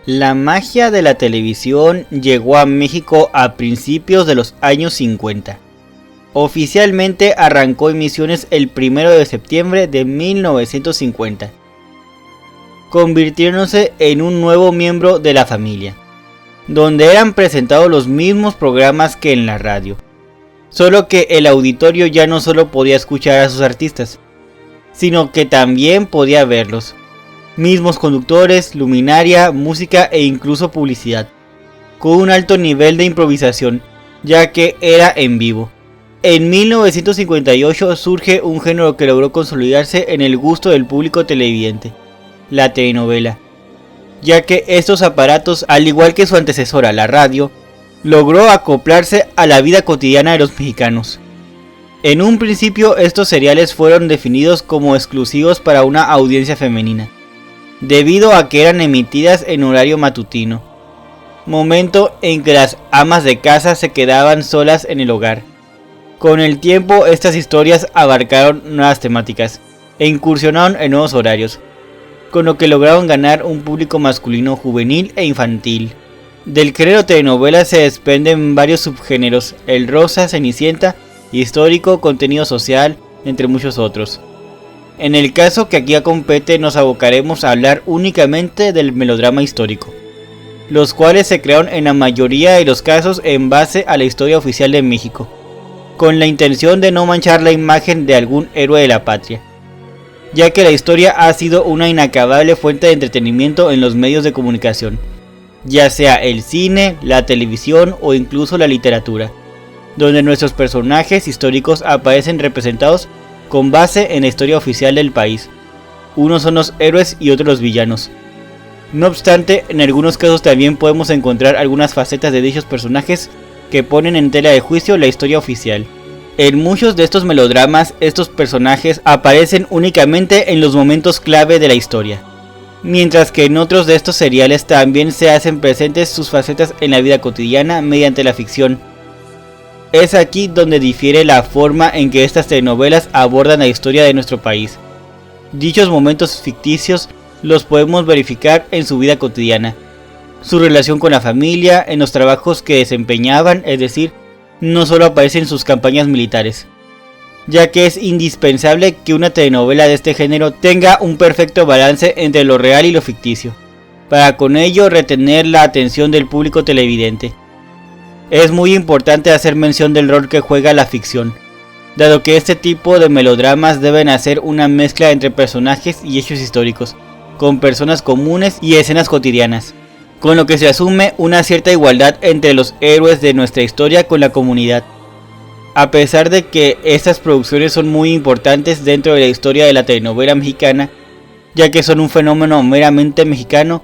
La magia de la televisión llegó a México a principios de los años 50. Oficialmente arrancó emisiones el 1 de septiembre de 1950, convirtiéndose en un nuevo miembro de la familia, donde eran presentados los mismos programas que en la radio, solo que el auditorio ya no solo podía escuchar a sus artistas, sino que también podía verlos. Mismos conductores, luminaria, música e incluso publicidad, con un alto nivel de improvisación, ya que era en vivo. En 1958 surge un género que logró consolidarse en el gusto del público televidente, la telenovela, ya que estos aparatos, al igual que su antecesora, la radio, logró acoplarse a la vida cotidiana de los mexicanos. En un principio estos seriales fueron definidos como exclusivos para una audiencia femenina, debido a que eran emitidas en horario matutino, momento en que las amas de casa se quedaban solas en el hogar. Con el tiempo estas historias abarcaron nuevas temáticas e incursionaron en nuevos horarios, con lo que lograron ganar un público masculino juvenil e infantil. Del género telenovela se desprenden varios subgéneros: el rosa, cenicienta, histórico, contenido social, entre muchos otros. En el caso que aquí compete nos abocaremos a hablar únicamente del melodrama histórico, los cuales se crearon en la mayoría de los casos en base a la historia oficial de México, con la intención de no manchar la imagen de algún héroe de la patria, ya que la historia ha sido una inacabable fuente de entretenimiento en los medios de comunicación, ya sea el cine, la televisión o incluso la literatura, donde nuestros personajes históricos aparecen representados con base en la historia oficial del país. Unos son los héroes y otros los villanos. No obstante, en algunos casos también podemos encontrar algunas facetas de dichos personajes que ponen en tela de juicio la historia oficial. En muchos de estos melodramas, estos personajes aparecen únicamente en los momentos clave de la historia, mientras que en otros de estos seriales también se hacen presentes sus facetas en la vida cotidiana mediante la ficción. Es aquí donde difiere la forma en que estas telenovelas abordan la historia de nuestro país. Dichos momentos ficticios los podemos verificar en su vida cotidiana, su relación con la familia, en los trabajos que desempeñaban, es decir, no solo aparecen sus campañas militares, ya que es indispensable que una telenovela de este género tenga un perfecto balance entre lo real y lo ficticio, para con ello retener la atención del público televidente. Es muy importante hacer mención del rol que juega la ficción, dado que este tipo de melodramas deben hacer una mezcla entre personajes y hechos históricos, con personas comunes y escenas cotidianas, con lo que se asume una cierta igualdad entre los héroes de nuestra historia con la comunidad. A pesar de que estas producciones son muy importantes dentro de la historia de la telenovela mexicana, ya que son un fenómeno meramente mexicano,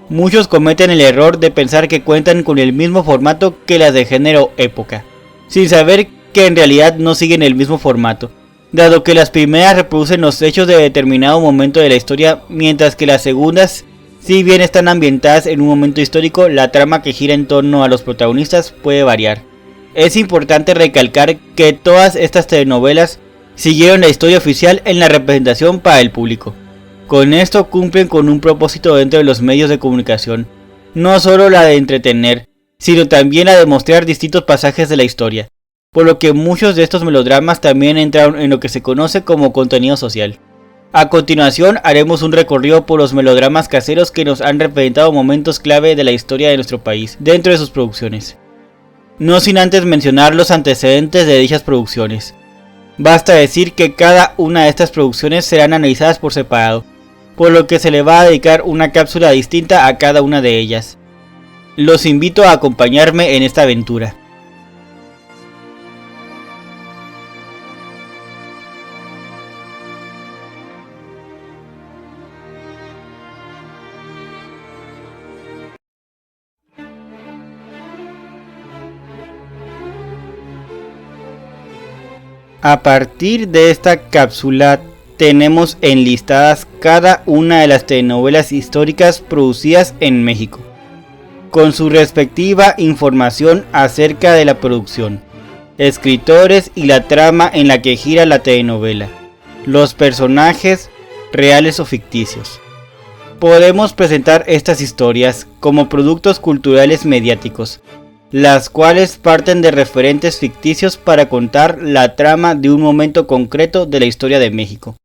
muchos cometen el error de pensar que cuentan con el mismo formato que las de género época, sin saber que en realidad no siguen el mismo formato, dado que las primeras reproducen los hechos de determinado momento de la historia, mientras que las segundas, si bien están ambientadas en un momento histórico, la trama que gira en torno a los protagonistas puede variar. Es importante recalcar que todas estas telenovelas siguieron la historia oficial en la representación para el público. Con esto cumplen con un propósito dentro de los medios de comunicación, no solo la de entretener, sino también la de mostrar distintos pasajes de la historia, por lo que muchos de estos melodramas también entraron en lo que se conoce como contenido social. A continuación haremos un recorrido por los melodramas caseros que nos han representado momentos clave de la historia de nuestro país dentro de sus producciones, no sin antes mencionar los antecedentes de dichas producciones. Basta decir que cada una de estas producciones serán analizadas por separado, por lo que se le va a dedicar una cápsula distinta a cada una de ellas. Los invito a acompañarme en esta aventura. A partir de esta cápsula tenemos enlistadas cada una de las telenovelas históricas producidas en México, con su respectiva información acerca de la producción, escritores y la trama en la que gira la telenovela, los personajes reales o ficticios. Podemos presentar estas historias como productos culturales mediáticos, las cuales parten de referentes ficticios para contar la trama de un momento concreto de la historia de México.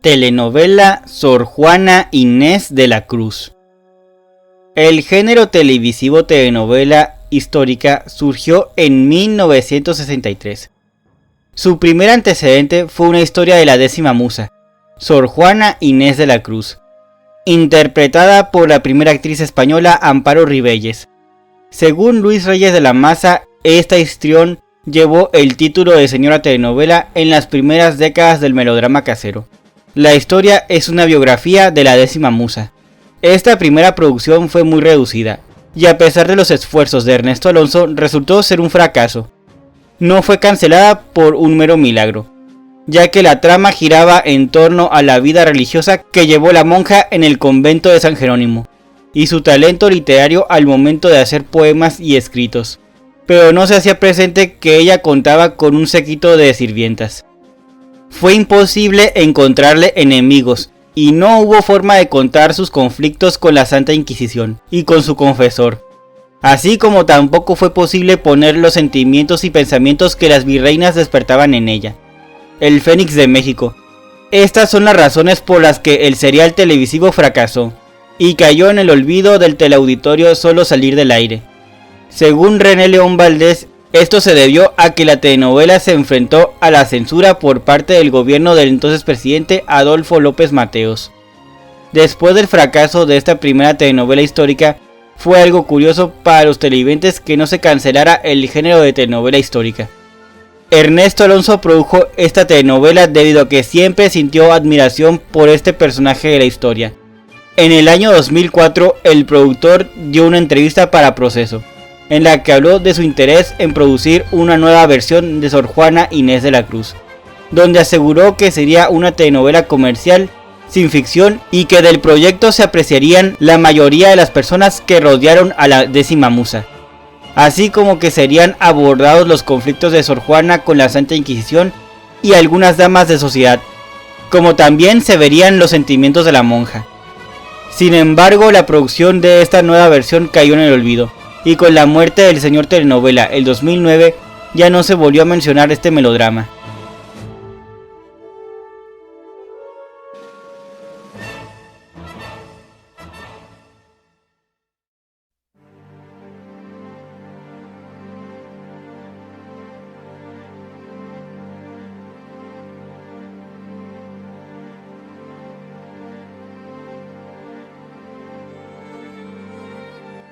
Telenovela Sor Juana Inés de la Cruz. El género televisivo telenovela histórica surgió en 1963. Su primer antecedente fue una historia de la décima musa, Sor Juana Inés de la Cruz, interpretada por la primera actriz española Amparo Rivelles. Según Luis Reyes de la Maza, esta histrión llevó el título de señora telenovela en las primeras décadas del melodrama casero. La historia es una biografía de la décima musa. Esta primera producción fue muy reducida, y a pesar de los esfuerzos de Ernesto Alonso, resultó ser un fracaso. No fue cancelada por un mero milagro, ya que la trama giraba en torno a la vida religiosa que llevó la monja en el convento de San Jerónimo, y su talento literario al momento de hacer poemas y escritos, pero no se hacía presente que ella contaba con un séquito de sirvientas. Fue imposible encontrarle enemigos, y no hubo forma de contar sus conflictos con la Santa Inquisición y con su confesor, así como tampoco fue posible poner los sentimientos y pensamientos que las virreinas despertaban en ella. El Fénix de México. Estas son las razones por las que el serial televisivo fracasó, y cayó en el olvido del teleauditorio solo salir del aire. Según René León Valdés, esto se debió a que la telenovela se enfrentó a la censura por parte del gobierno del entonces presidente Adolfo López Mateos. Después del fracaso de esta primera telenovela histórica, fue algo curioso para los televidentes que no se cancelara el género de telenovela histórica. Ernesto Alonso produjo esta telenovela debido a que siempre sintió admiración por este personaje de la historia. En el año 2004, el productor dio una entrevista para Proceso, en la que habló de su interés en producir una nueva versión de Sor Juana Inés de la Cruz, donde aseguró que sería una telenovela comercial, sin ficción, y que del proyecto se apreciarían la mayoría de las personas que rodearon a la décima musa, así como que serían abordados los conflictos de Sor Juana con la Santa Inquisición y algunas damas de sociedad, como también se verían los sentimientos de la monja. Sin embargo, la producción de esta nueva versión cayó en el olvido, y con la muerte del señor telenovela el 2009 ya no se volvió a mencionar este melodrama.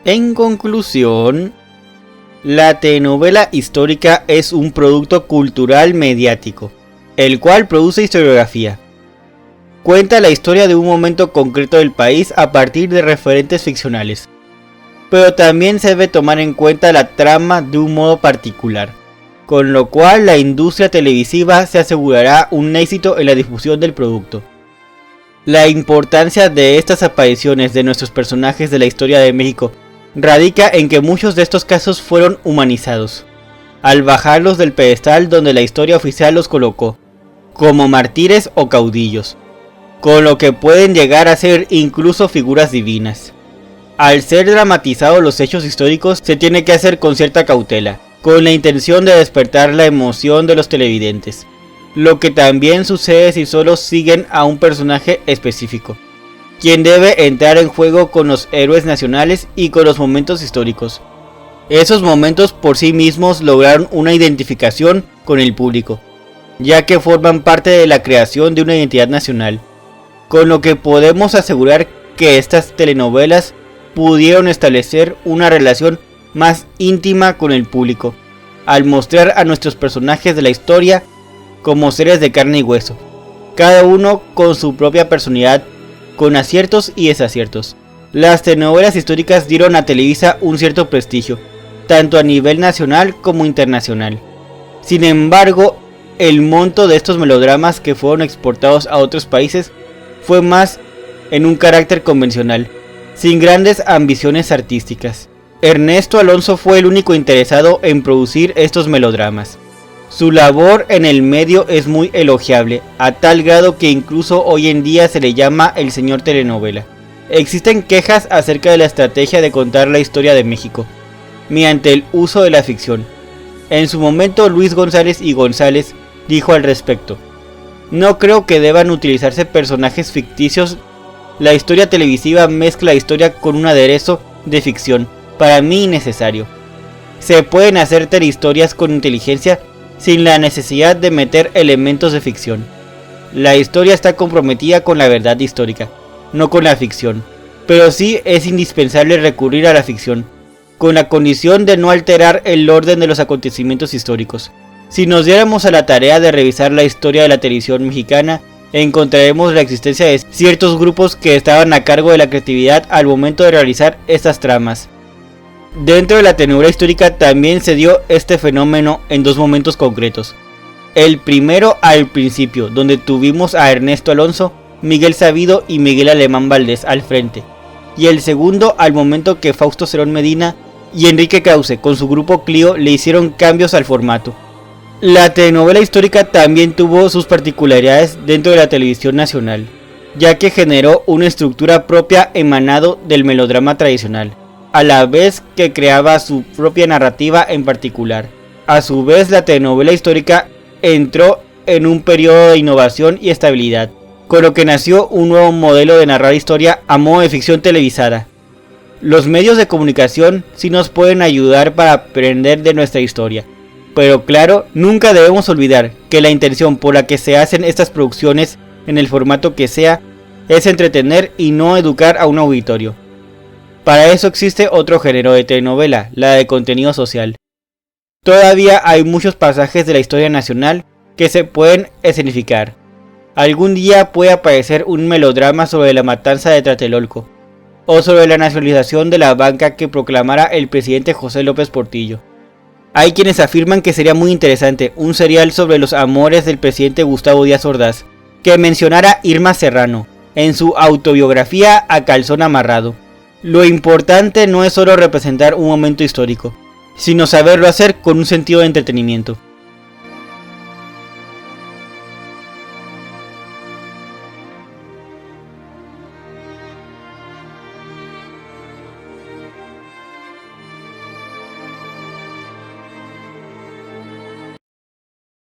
En conclusión, la telenovela histórica es un producto cultural mediático, el cual produce historiografía. Cuenta la historia de un momento concreto del país a partir de referentes ficcionales, pero también se debe tomar en cuenta la trama de un modo particular, con lo cual la industria televisiva se asegurará un éxito en la difusión del producto. La importancia de estas apariciones de nuestros personajes de la historia de México radica en que muchos de estos casos fueron humanizados, al bajarlos del pedestal donde la historia oficial los colocó, como mártires o caudillos, con lo que pueden llegar a ser incluso figuras divinas. Al ser dramatizados los hechos históricos, se tiene que hacer con cierta cautela, con la intención de despertar la emoción de los televidentes, lo que también sucede si solo siguen a un personaje específico, quien debe entrar en juego con los héroes nacionales y con los momentos históricos. Esos momentos por sí mismos lograron una identificación con el público, ya que forman parte de la creación de una identidad nacional, con lo que podemos asegurar que estas telenovelas pudieron establecer una relación más íntima con el público, al mostrar a nuestros personajes de la historia como seres de carne y hueso, cada uno con su propia personalidad, con aciertos y desaciertos. Las telenovelas históricas dieron a Televisa un cierto prestigio, tanto a nivel nacional como internacional. Sin embargo, el monto de estos melodramas que fueron exportados a otros países fue más en un carácter convencional, sin grandes ambiciones artísticas. Ernesto Alonso fue el único interesado en producir estos melodramas. Su labor en el medio es muy elogiable, a tal grado que incluso hoy en día se le llama el señor telenovela. Existen quejas acerca de la estrategia de contar la historia de México, mediante el uso de la ficción. En su momento, Luis González y González dijo al respecto: "No creo que deban utilizarse personajes ficticios. La historia televisiva mezcla la historia con un aderezo de ficción, para mí innecesario. Se pueden hacer telehistorias con inteligencia sin la necesidad de meter elementos de ficción. La historia está comprometida con la verdad histórica, no con la ficción, pero sí es indispensable recurrir a la ficción, con la condición de no alterar el orden de los acontecimientos históricos. Si nos diéramos a la tarea de revisar la historia de la televisión mexicana, encontraremos la existencia de ciertos grupos que estaban a cargo de la creatividad al momento de realizar estas tramas. Dentro de la telenovela histórica también se dio este fenómeno en dos momentos concretos. El primero al principio, donde tuvimos a Ernesto Alonso, Miguel Sabido y Miguel Alemán Valdés al frente. Y el segundo al momento que Fausto Cerón Medina y Enrique Krause con su grupo Clio le hicieron cambios al formato. La telenovela histórica también tuvo sus particularidades dentro de la televisión nacional, ya que generó una estructura propia emanado del melodrama tradicional, a la vez que creaba su propia narrativa en particular. A su vez, la telenovela histórica entró en un periodo de innovación y estabilidad, con lo que nació un nuevo modelo de narrar historia a modo de ficción televisada. Los medios de comunicación sí nos pueden ayudar para aprender de nuestra historia, pero claro, nunca debemos olvidar que la intención por la que se hacen estas producciones, en el formato que sea, es entretener y no educar a un auditorio. Para eso existe otro género de telenovela, la de contenido social. Todavía hay muchos pasajes de la historia nacional que se pueden escenificar. Algún día puede aparecer un melodrama sobre la matanza de Tlatelolco, o sobre la nacionalización de la banca que proclamara el presidente José López Portillo. Hay quienes afirman que sería muy interesante un serial sobre los amores del presidente Gustavo Díaz Ordaz, que mencionara Irma Serrano en su autobiografía A Calzón Amarrado. Lo importante no es solo representar un momento histórico, sino saberlo hacer con un sentido de entretenimiento.